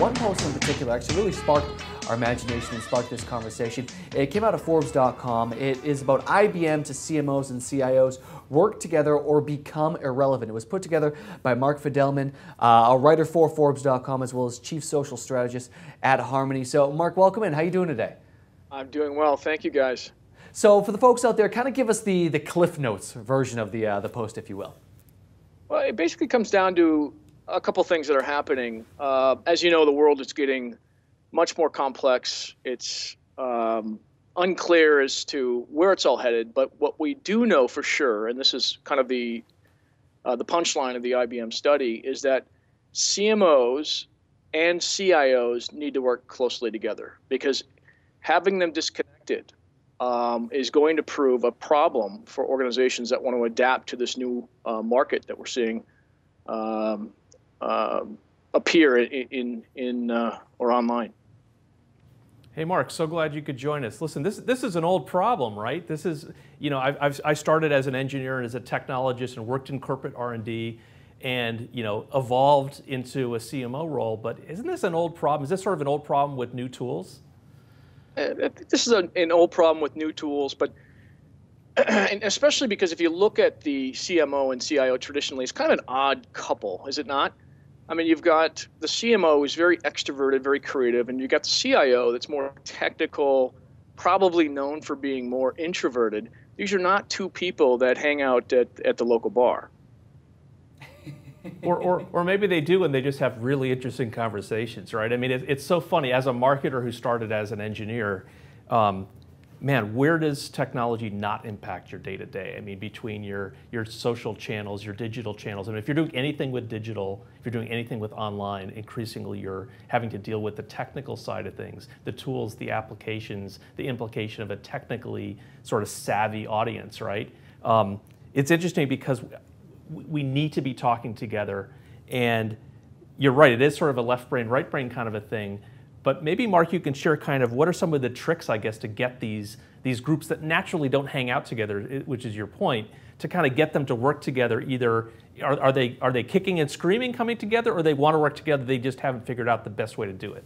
one post in particular actually really sparked our imagination and sparked this conversation. It came out of Forbes.com. It is about IBM to CMOs and CIOs work together or become irrelevant. It was put together by Mark Fidelman, a writer for Forbes.com, as well as chief social strategist at Harmony. So Mark, welcome in. How are you doing today? I'm doing well. Thank you, guys. So for the folks out there, kind of give us the Cliff Notes version of the post, if you will. Well, it basically comes down to a couple things that are happening. As you know, the world is getting much more complex. It's unclear as to where it's all headed. But what we do know for sure, and this is kind of the punchline of the IBM study, is that CMOs and CIOs need to work closely together, because having them disconnected is going to prove a problem for organizations that want to adapt to this new market that we're seeing appear in or online. Hey, Mark, so glad you could join us. Listen, this is an old problem, right? This is, you know, I started as an engineer and as a technologist and worked in corporate R&D and, you know, evolved into a CMO role. But isn't this an old problem? Is this sort of an old problem with new tools? This is an old problem with new tools, but and especially because if you look at the CMO and CIO traditionally, it's kind of an odd couple, is it not? I mean, you've got the CMO who's very extroverted, very creative, and you've got the CIO that's more technical, probably known for being more introverted. These are not two people that hang out at the local bar. Or maybe they do and they just have really interesting conversations, right? I mean, it's so funny. As a marketer who started as an engineer, man, where does technology not impact your day-to-day? I mean, between your social channels, your digital channels. I mean, if you're doing anything with digital, if you're doing anything with online, increasingly you're having to deal with the technical side of things, the tools, the applications, the implication of a technically sort of savvy audience, right? It's interesting because we need to be talking together, and you're right, it is sort of a left brain, right brain kind of a thing. But maybe, Mark, you can share kind of what are some of the tricks, I guess, to get these groups that naturally don't hang out together, which is your point, to kind of get them to work together. Either are they kicking and screaming coming together, or they want to work together, they just haven't figured out the best way to do it?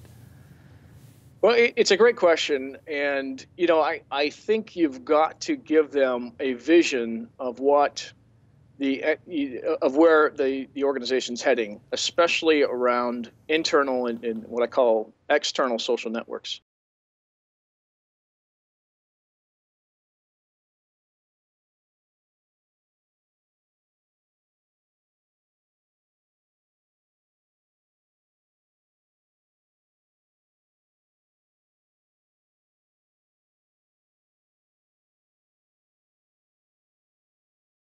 Well, it's a great question, and you know, I think you've got to give them a vision of what where the organization's heading, especially around internal and what I call external social networks.